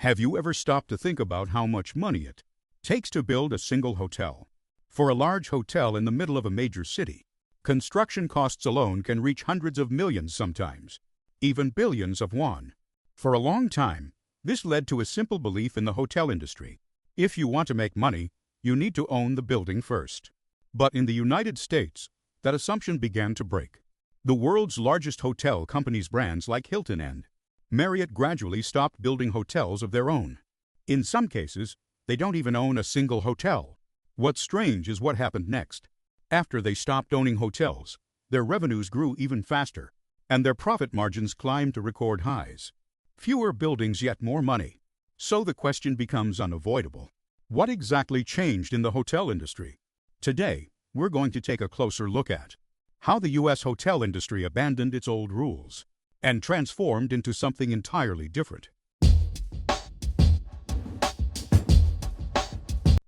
Have you ever stopped to think about how much money it takes to build a single hotel? For a large hotel in the middle of a major city, construction costs alone can reach hundreds of millions sometimes, even billions of won. For a long time, this led to a simple belief in the hotel industry. If you want to make money, you need to own the building first. But in the United States, that assumption began to break. The world's largest hotel companies, brands like Hilton and Marriott, gradually stopped building hotels of their own. In some cases, they don't even own a single hotel. What's strange is what happened next. After they stopped owning hotels, their revenues grew even faster, and their profit margins climbed to record highs. Fewer buildings, yet more money. So the question becomes unavoidable. What exactly changed in the hotel industry? Today, we're going to take a closer look at how the U.S. hotel industry abandoned its old rules and transformed into something entirely different.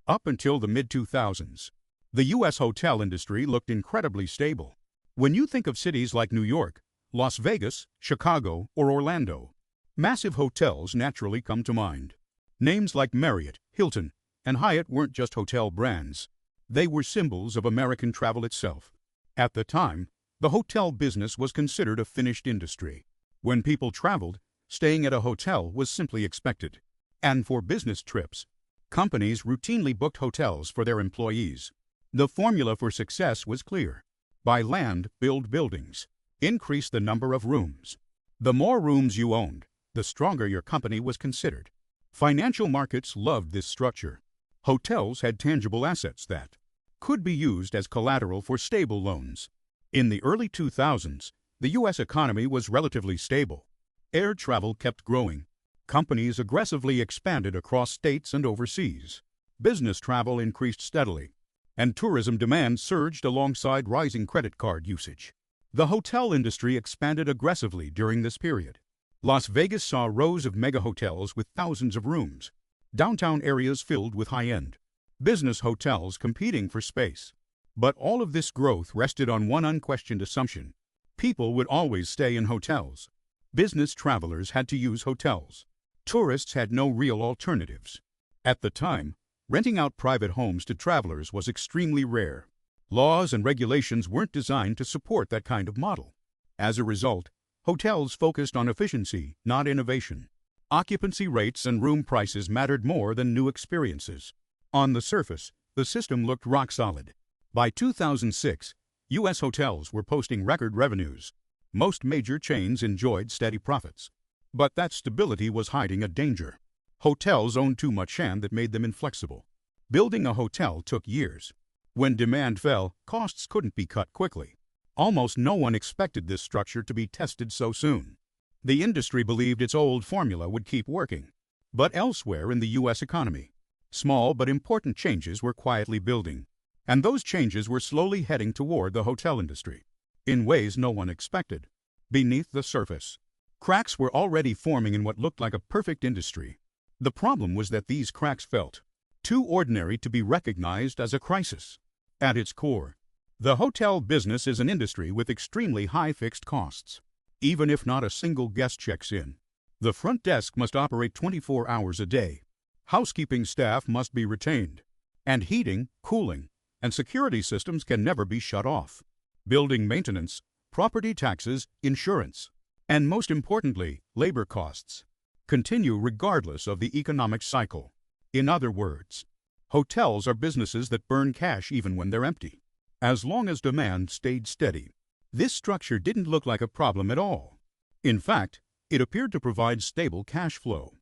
Up until the mid-2000s, the U.S. hotel industry looked incredibly stable. When you think of cities like New York, Las Vegas, Chicago, or Orlando, massive hotels naturally come to mind. Names like Marriott, Hilton, and Hyatt weren't just hotel brands. They were symbols of American travel itself. At the time, the hotel business was considered a finished industry. When people traveled, staying at a hotel was simply expected. And for business trips, companies routinely booked hotels for their employees. The formula for success was clear. Buy land, build buildings, increase the number of rooms. The more rooms you owned, the stronger your company was considered. Financial markets loved this structure. Hotels had tangible assets that could be used as collateral for stable loans. In the early 2000s, the U.S. economy was relatively stable. Air travel kept growing. Companies aggressively expanded across states and overseas. Business travel increased steadily, and tourism demand surged alongside rising credit card usage. The hotel industry expanded aggressively during this period. Las Vegas saw rows of mega hotels with thousands of rooms, downtown areas filled with high-end business hotels competing for space. But all of this growth rested on one unquestioned assumption: people would always stay in hotels. Business travelers had to use hotels. Tourists had no real alternatives. At the time, renting out private homes to travelers was extremely rare. Laws and regulations weren't designed to support that kind of model. As a result, hotels focused on efficiency, not innovation. Occupancy rates and room prices mattered more than new experiences. On the surface, the system looked rock solid. By 2006, U.S. hotels were posting record revenues. Most major chains enjoyed steady profits. But that stability was hiding a danger. Hotels owned too much land that made them inflexible. Building a hotel took years. When demand fell, costs couldn't be cut quickly. Almost no one expected this structure to be tested so soon. The industry believed its old formula would keep working. But elsewhere in the U.S. economy, small but important changes were quietly building. And those changes were slowly heading toward the hotel industry, in ways no one expected. Beneath the surface, cracks were already forming in what looked like a perfect industry. The problem was that these cracks felt too ordinary to be recognized as a crisis. At its core, the hotel business is an industry with extremely high fixed costs. Even if not a single guest checks in, the front desk must operate 24 hours a day. Housekeeping staff must be retained, and heating, cooling, and security systems can never be shut off. Building maintenance, property taxes, insurance, and most importantly, labor costs continue regardless of the economic cycle. In other words, hotels are businesses that burn cash even when they're empty. As long as demand stayed steady, this structure didn't look like a problem at all. In fact, it appeared to provide stable cash flow.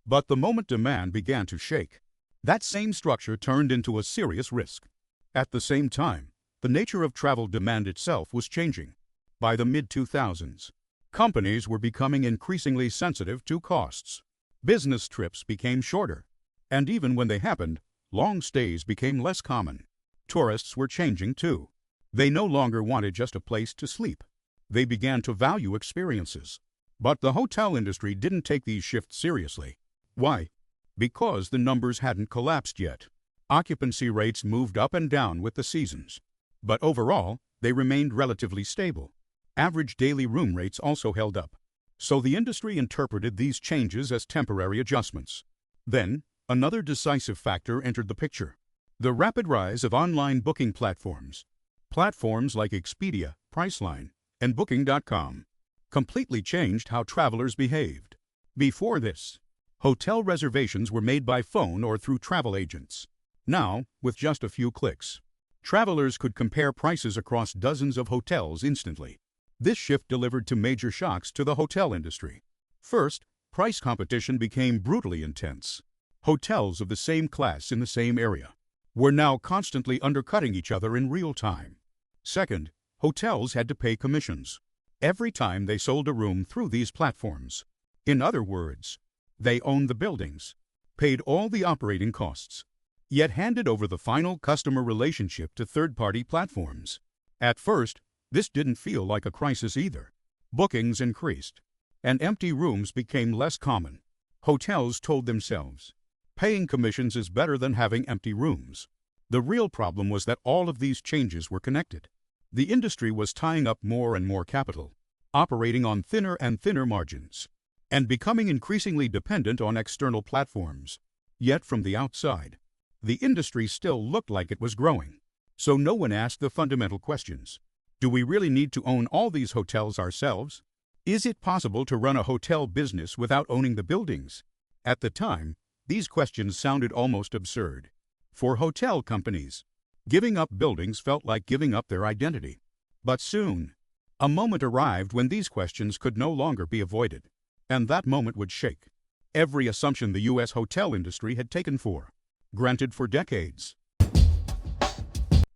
But the moment demand began to shake, that same structure turned into a serious risk. At the same time, the nature of travel demand itself was changing. By the mid-2000s, companies were becoming increasingly sensitive to costs. Business trips became shorter, and even when they happened, long stays became less common. Tourists were changing too. They no longer wanted just a place to sleep. They began to value experiences. But the hotel industry didn't take these shifts seriously. Why? Because the numbers hadn't collapsed yet. Occupancy rates moved up and down with the seasons. But overall, they remained relatively stable. Average daily room rates also held up. So the industry interpreted these changes as temporary adjustments. Then, another decisive factor entered the picture: the rapid rise of online booking platforms. Platforms like Expedia, Priceline, and Booking.com completely changed how travelers behaved. Before this, hotel reservations were made by phone or through travel agents. Now, with just a few clicks, travelers could compare prices across dozens of hotels instantly. This shift delivered two major shocks to the hotel industry. First, price competition became brutally intense. Hotels of the same class in the same area were now constantly undercutting each other in real time. Second, hotels had to pay commissions every time they sold a room through these platforms. In other words, they owned the buildings, paid all the operating costs, yet handed over the final customer relationship to third-party platforms. At first, this didn't feel like a crisis either. Bookings increased, and empty rooms became less common. Hotels told themselves, paying commissions is better than having empty rooms. The real problem was that all of these changes were connected. The industry was tying up more and more capital, operating on thinner and thinner margins, and becoming increasingly dependent on external platforms. Yet from the outside, the industry still looked like it was growing. So no one asked the fundamental questions. Do we really need to own all these hotels ourselves? Is it possible to run a hotel business without owning the buildings? At the time, these questions sounded almost absurd. For hotel companies, giving up buildings felt like giving up their identity. But soon, a moment arrived when these questions could no longer be avoided. And that moment would shake every assumption the U.S. hotel industry had taken for granted for decades.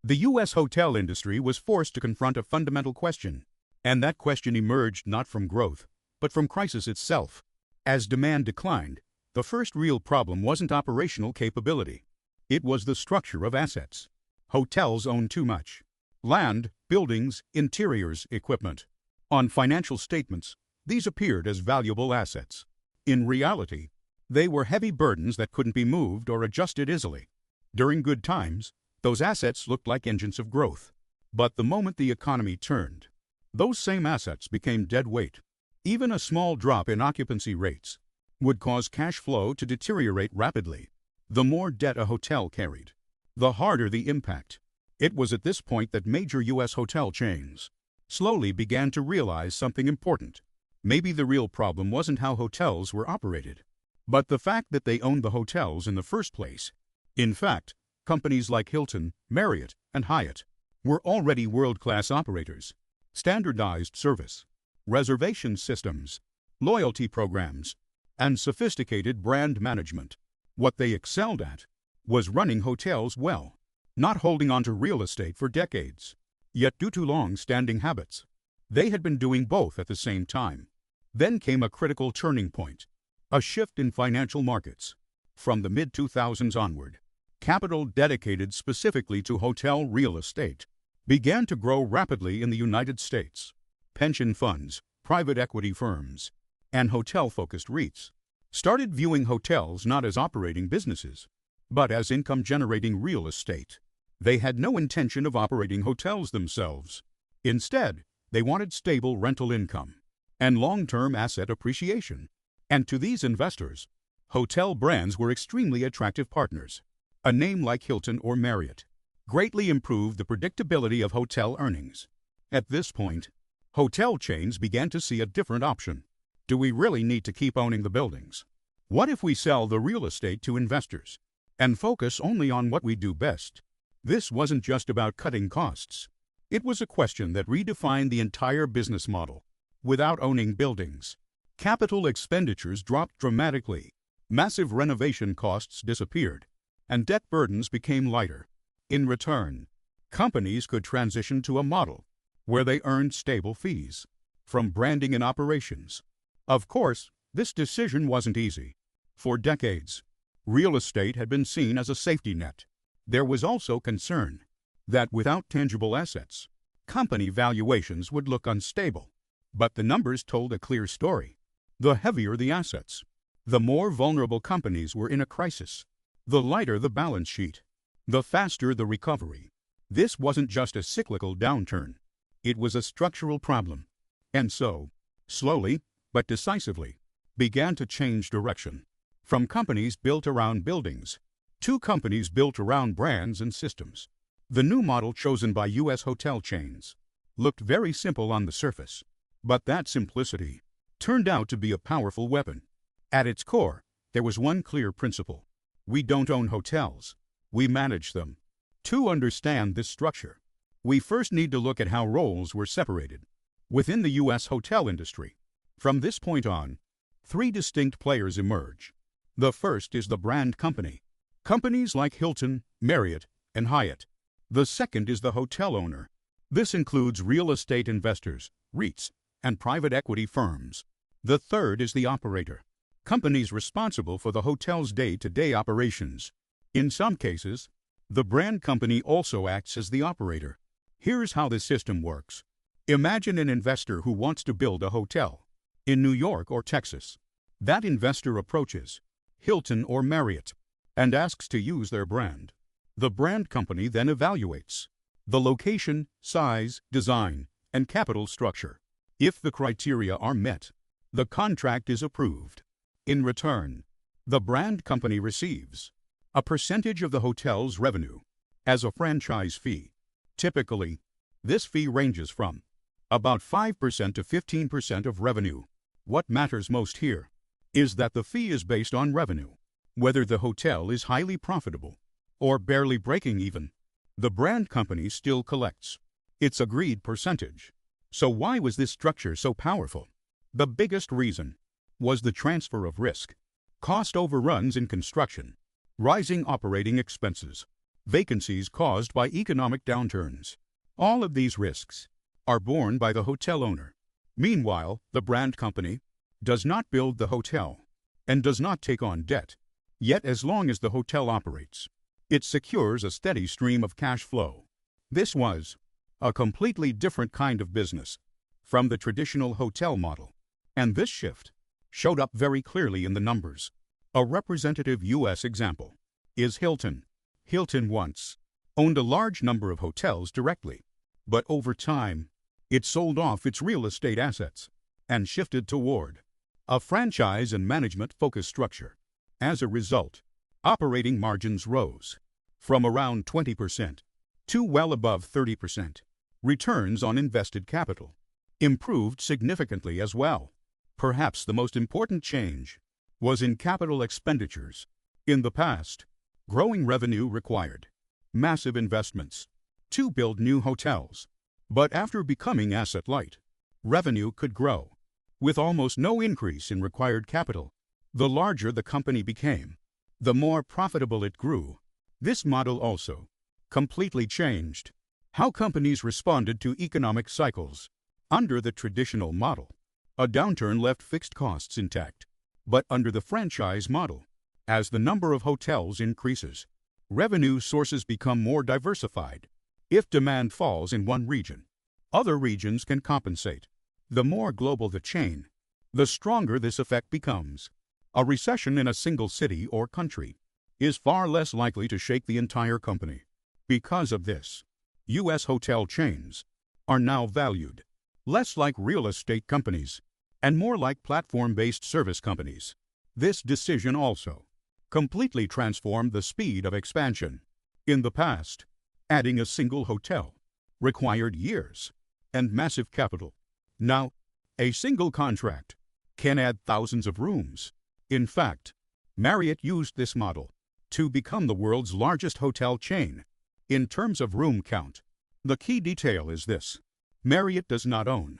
The U.S. hotel industry was forced to confront a fundamental question, and that question emerged not from growth, but from crisis itself. As demand declined, the first real problem wasn't operational capability. It was the structure of assets. Hotels owned too much: land, buildings, interiors, equipment. On financial statements, these appeared as valuable assets. In reality, they were heavy burdens that couldn't be moved or adjusted easily. During good times, those assets looked like engines of growth. But the moment the economy turned, those same assets became dead weight. Even a small drop in occupancy rates would cause cash flow to deteriorate rapidly. The more debt a hotel carried, the harder the impact. It was at this point that major U.S. hotel chains slowly began to realize something important. Maybe the real problem wasn't how hotels were operated, but the fact that they owned the hotels in the first place. In fact, companies like Hilton, Marriott, and Hyatt were already world-class operators. Standardized service, reservation systems, loyalty programs, and sophisticated brand management. What they excelled at was running hotels well, not holding on to real estate for decades. Yet due to long-standing habits, they had been doing both at the same time. Then came a critical turning point: a shift in financial markets. From the mid-2000s onward, capital dedicated specifically to hotel real estate began to grow rapidly in the United States. Pension funds, private equity firms, and hotel-focused REITs started viewing hotels not as operating businesses, but as income-generating real estate. They had no intention of operating hotels themselves. Instead, they wanted stable rental income and long-term asset appreciation. And to these investors, hotel brands were extremely attractive partners. A name like Hilton or Marriott greatly improved the predictability of hotel earnings. At this point, hotel chains began to see a different option. Do we really need to keep owning the buildings? What if we sell the real estate to investors and focus only on what we do best? This wasn't just about cutting costs. It was a question that redefined the entire business model. Without owning buildings, capital expenditures dropped dramatically, massive renovation costs disappeared, and debt burdens became lighter. In return, companies could transition to a model where they earned stable fees from branding and operations. Of course, this decision wasn't easy. For decades, real estate had been seen as a safety net. There was also concern that without tangible assets, company valuations would look unstable. But the numbers told a clear story. The heavier the assets, the more vulnerable companies were in a crisis. The lighter the balance sheet, the faster the recovery. This wasn't just a cyclical downturn. It was a structural problem. And so, slowly, but decisively, began to change direction. From companies built around buildings to companies built around brands and systems. The new model chosen by U.S. hotel chains looked very simple on the surface, but that simplicity turned out to be a powerful weapon. At its core, there was one clear principle. We don't own hotels, we manage them. To understand this structure, we first need to look at how roles were separated within the U.S. hotel industry. From this point on, three distinct players emerge. The first is the brand company. Companies like Hilton, Marriott, and Hyatt. The second is the hotel owner. This includes real estate investors, REITs, and private equity firms. The third is the operator. Companies responsible for the hotel's day-to-day operations. In some cases, the brand company also acts as the operator. Here's how the system works. Imagine an investor who wants to build a hotel in New York or Texas. That investor approaches Hilton or Marriott and asks to use their brand. The brand company then evaluates the location, size, design, and capital structure. If the criteria are met, the contract is approved. In return, the brand company receives a percentage of the hotel's revenue as a franchise fee. Typically, this fee ranges from about 5% to 15% of revenue. What matters most here is that the fee is based on revenue. Whether the hotel is highly profitable or barely breaking even, the brand company still collects its agreed percentage. So why was this structure so powerful? The biggest reason was the transfer of risk. Cost overruns in construction, rising operating expenses, vacancies caused by economic downturns. All of these risks are borne by the hotel owner. Meanwhile, the brand company does not build the hotel and does not take on debt. Yet as long as the hotel operates, it secures a steady stream of cash flow. This was a completely different kind of business from the traditional hotel model, and this shift showed up very clearly in the numbers. A representative U.S. example is Hilton. Hilton once owned a large number of hotels directly, but over time, it sold off its real estate assets and shifted toward a franchise and management-focused structure. As a result, operating margins rose from around 20% to well above 30%. Returns on invested capital improved significantly as well. Perhaps the most important change was in capital expenditures. In the past, growing revenue required massive investments to build new hotels. But after becoming asset-light, revenue could grow with almost no increase in required capital. The larger the company became, the more profitable it grew. This model also completely changed how companies responded to economic cycles. Under the traditional model, a downturn left fixed costs intact. But under the franchise model, as the number of hotels increases, revenue sources become more diversified. If demand falls in one region, other regions can compensate. The more global the chain, the stronger this effect becomes. A recession in a single city or country is far less likely to shake the entire company. Because of this, U.S. hotel chains are now valued less like real estate companies and more like platform-based service companies. This decision also completely transformed the speed of expansion. In the past, adding a single hotel required years and massive capital. Now, a single contract can add thousands of rooms. In fact, Marriott used this model to become the world's largest hotel chain. In terms of room count, the key detail is this: Marriott does not own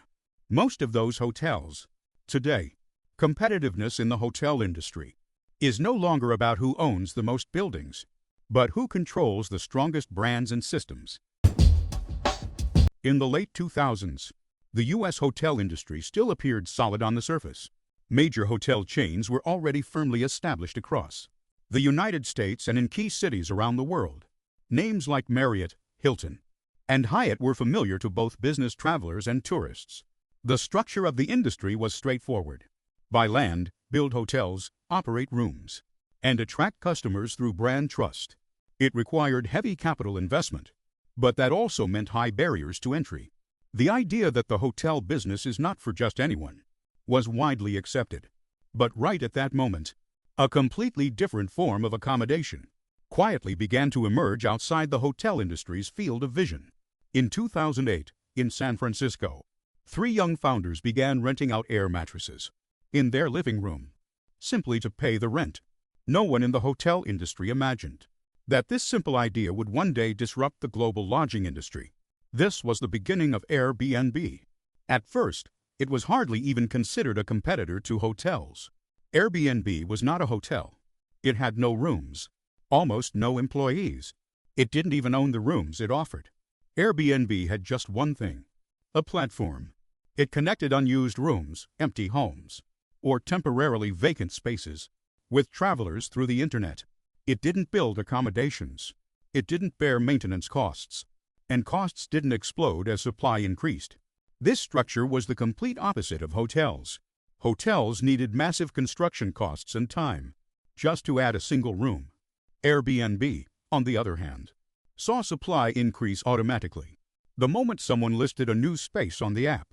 most of those hotels. Today, competitiveness in the hotel industry is no longer about who owns the most buildings, but who controls the strongest brands and systems. In the late 2000s, the U.S. hotel industry still appeared solid on the surface. Major hotel chains were already firmly established across the United States and in key cities around the world. Names like Marriott, Hilton, and Hyatt were familiar to both business travelers and tourists. The structure of the industry was straightforward. Buy land, build hotels, operate rooms, and attract customers through brand trust. It required heavy capital investment, but that also meant high barriers to entry. The idea that the hotel business is not for just anyone was widely accepted. But right at that moment, a completely different form of accommodation quietly began to emerge outside the hotel industry's field of vision. In 2008, in San Francisco, three young founders began renting out air mattresses in their living room, simply to pay the rent. No one in the hotel industry imagined that this simple idea would one day disrupt the global lodging industry. This was the beginning of Airbnb. At first, it was hardly even considered a competitor to hotels. Airbnb was not a hotel. It had no rooms, almost no employees. It didn't even own the rooms it offered. Airbnb had just one thing: a platform. It connected unused rooms, empty homes, or temporarily vacant spaces with travelers through the internet. It didn't build accommodations. It didn't bear maintenance costs. And costs didn't explode as supply increased. This structure was the complete opposite of hotels. Hotels needed massive construction costs and time just to add a single room. Airbnb, on the other hand, saw supply increase automatically the moment someone listed a new space on the app.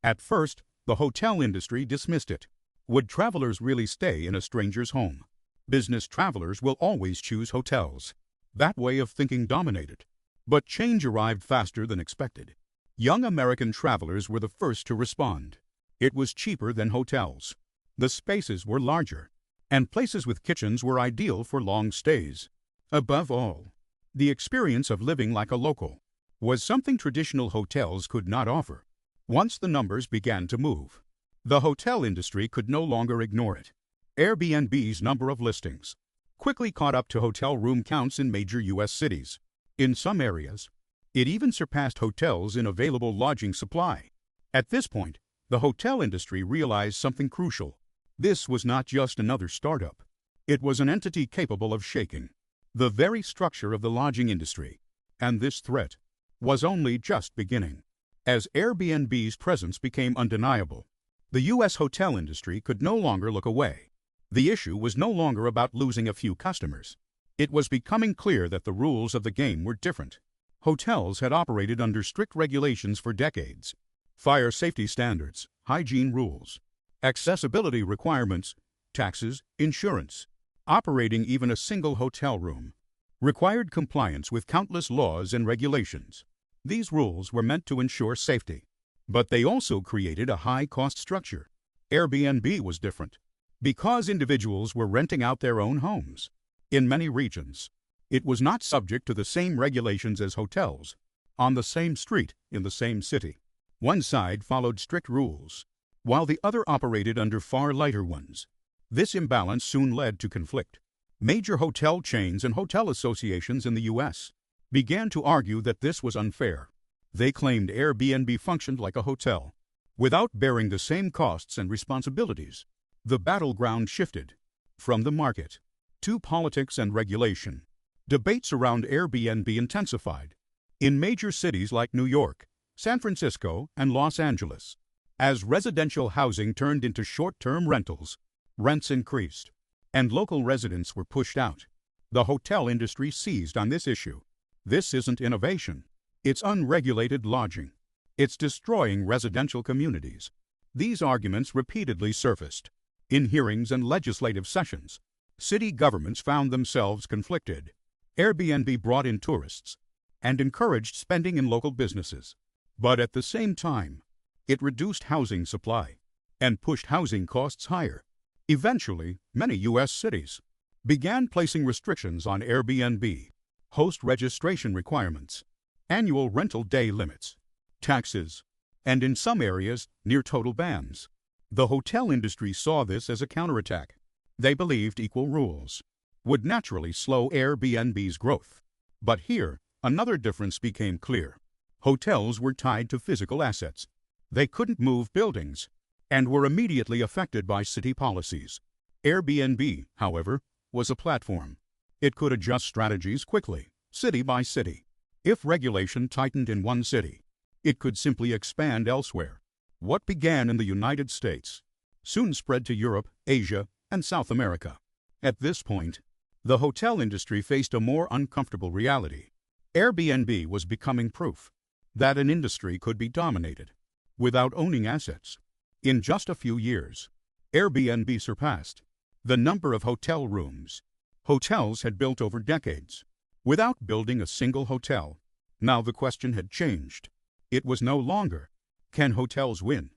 At first, the hotel industry dismissed it. Would travelers really stay in a stranger's home? Business travelers will always choose hotels. That way of thinking dominated. But change arrived faster than expected. Young American travelers were the first to respond. It was cheaper than hotels. The spaces were larger, and places with kitchens were ideal for long stays. Above all, the experience of living like a local was something traditional hotels could not offer. Once the numbers began to move, the hotel industry could no longer ignore it. Airbnb's number of listings quickly caught up to hotel room counts in major U.S. cities. In some areas, it even surpassed hotels in available lodging supply. At this point, the hotel industry realized something crucial. This was not just another startup. It was an entity capable of shaking the very structure of the lodging industry. And this threat was only just beginning. As Airbnb's presence became undeniable, the U.S. hotel industry could no longer look away. The issue was no longer about losing a few customers. It was becoming clear that the rules of the game were different. Hotels had operated under strict regulations for decades: fire safety standards, hygiene rules, accessibility requirements, taxes, insurance. Operating even a single hotel room required compliance with countless laws and regulations. These rules were meant to ensure safety, but they also created a high-cost structure. Airbnb was different, because individuals were renting out their own homes. In many regions, it was not subject to the same regulations as hotels. On the same street, in the same city, one side followed strict rules, while the other operated under far lighter ones. This imbalance soon led to conflict. Major hotel chains and hotel associations in the U.S. began to argue that this was unfair. They claimed Airbnb functioned like a hotel, without bearing the same costs and responsibilities. The battleground shifted from the market to politics and regulation. Debates around Airbnb intensified in major cities like New York, San Francisco, and Los Angeles. As residential housing turned into short-term rentals, rents increased, and local residents were pushed out. The hotel industry seized on this issue. This isn't innovation. It's unregulated lodging. It's destroying residential communities. These arguments repeatedly surfaced in hearings and legislative sessions. City governments found themselves conflicted. Airbnb brought in tourists and encouraged spending in local businesses. But at the same time, it reduced housing supply and pushed housing costs higher. Eventually, many U.S. cities began placing restrictions on Airbnb: host registration requirements, annual rental day limits, taxes, and in some areas, near total bans. The hotel industry saw this as a counterattack. They believed equal rules would naturally slow Airbnb's growth. But here, another difference became clear. Hotels were tied to physical assets. They couldn't move buildings and were immediately affected by city policies. Airbnb, however, was a platform. It could adjust strategies quickly, city by city. If regulation tightened in one city, it could simply expand elsewhere. What began in the United States soon spread to Europe, Asia, and South America. At this point, the hotel industry faced a more uncomfortable reality. Airbnb was becoming proof that an industry could be dominated without owning assets. In just a few years, Airbnb surpassed the number of hotel rooms hotels had built over decades, without building a single hotel. Now the question had changed. It was no longer, can hotels win?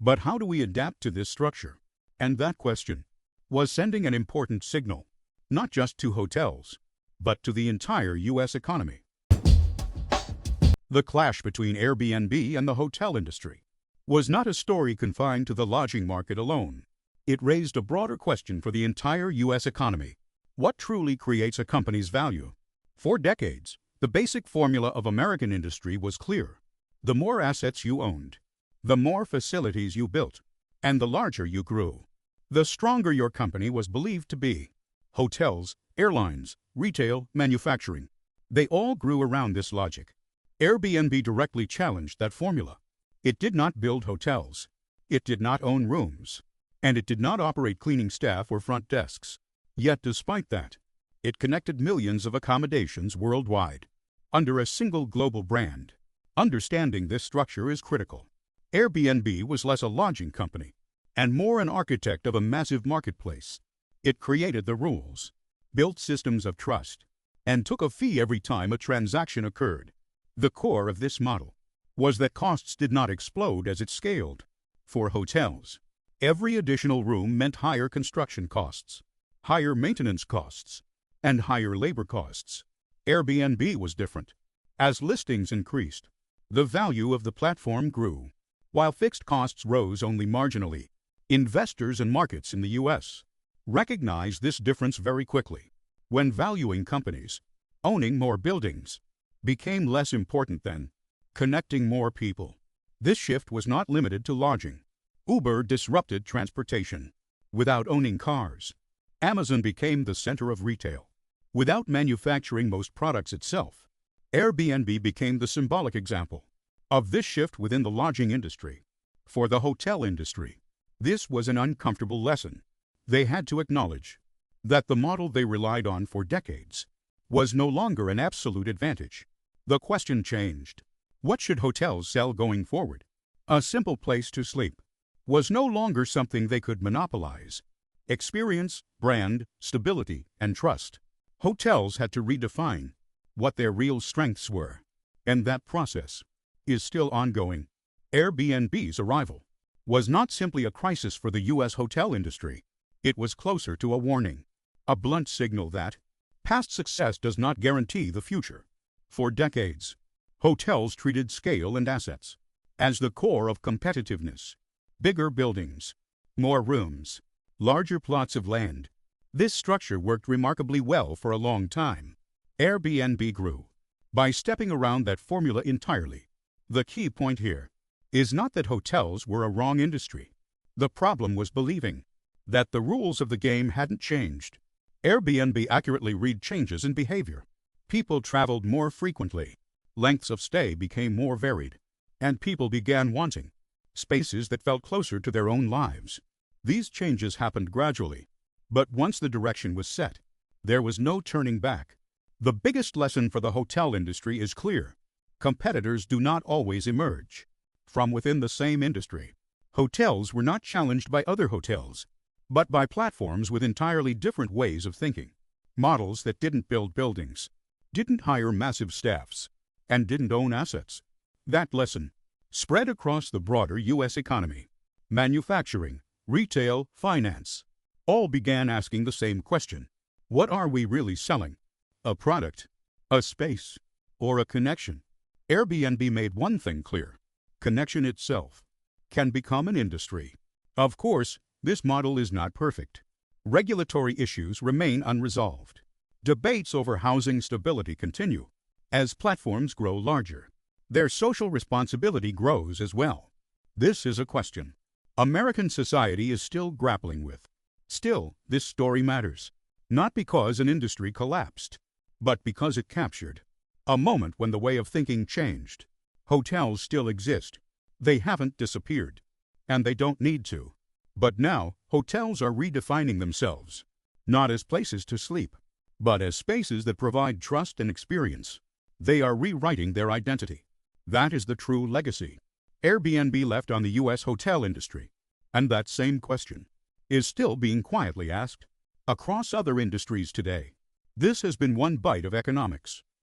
But how do we adapt to this structure? And that question was sending an important signal, not just to hotels, but to the entire U.S. economy. The clash between Airbnb and the hotel industry was not a story confined to the lodging market alone. It raised a broader question for the entire U.S. economy. What truly creates a company's value? For decades, the basic formula of American industry was clear. The more assets you owned, the more facilities you built, and the larger you grew, the stronger your company was believed to be. Hotels, airlines, retail, manufacturing, they all grew around this logic. Airbnb directly challenged that formula. It did not build hotels. It did not own rooms. And it did not operate cleaning staff or front desks. Yet despite that, it connected millions of accommodations worldwide under a single global brand. Understanding this structure is critical. Airbnb was less a lodging company and more an architect of a massive marketplace. It created the rules, built systems of trust, and took a fee every time a transaction occurred. The core of this model was that costs did not explode as it scaled. For hotels, every additional room meant higher construction costs, higher maintenance costs, and higher labor costs. Airbnb was different. As listings increased, the value of the platform grew, while fixed costs rose only marginally. Investors and markets in the U.S. recognized this difference very quickly. When valuing companies, owning more buildings became less important than connecting more people. This shift was not limited to lodging. Uber disrupted transportation. Without owning cars, Amazon became the center of retail. Without manufacturing most products itself, Airbnb became the symbolic example of this shift within the lodging industry. For the hotel industry, this was an uncomfortable lesson. They had to acknowledge that the model they relied on for decades was no longer an absolute advantage. The question changed. What should hotels sell going forward? A simple place to sleep was no longer something they could monopolize. Experience, brand, stability, and trust. Hotels had to redefine what their real strengths were, and that process is still ongoing. Airbnb's arrival was not simply a crisis for the U.S. hotel industry. It was closer to a warning, a blunt signal that past success does not guarantee the future. For decades, hotels treated scale and assets as the core of competitiveness. Bigger buildings, more rooms, larger plots of land. This structure worked remarkably well for a long time. Airbnb grew by stepping around that formula entirely. The key point here is not that hotels were a wrong industry. The problem was believing that the rules of the game hadn't changed. Airbnb accurately read changes in behavior. People traveled more frequently. Lengths of stay became more varied. And people began wanting spaces that felt closer to their own lives. These changes happened gradually. But once the direction was set, there was no turning back. The biggest lesson for the hotel industry is clear. Competitors do not always emerge from within the same industry. Hotels were not challenged by other hotels, but by platforms with entirely different ways of thinking. Models that didn't build buildings, didn't hire massive staffs, and didn't own assets. That lesson spread across the broader U.S. economy. Manufacturing, retail, finance, all began asking the same question. What are we really selling? A product, a space, or a connection? Airbnb made one thing clear. Connection itself can become an industry. Of course, this model is not perfect. Regulatory issues remain unresolved. Debates over housing stability continue. As platforms grow larger, their social responsibility grows as well. This is a question American society is still grappling with. Still, this story matters, not because an industry collapsed, but because it captured a moment when the way of thinking changed. Hotels still exist. They haven't disappeared, and they don't need to. But now, hotels are redefining themselves, not as places to sleep, but as spaces that provide trust and experience. They are rewriting their identity. That is the true legacy Airbnb left on the U.S. hotel industry. And that same question is still being quietly asked across other industries today. This has been one bite of economics.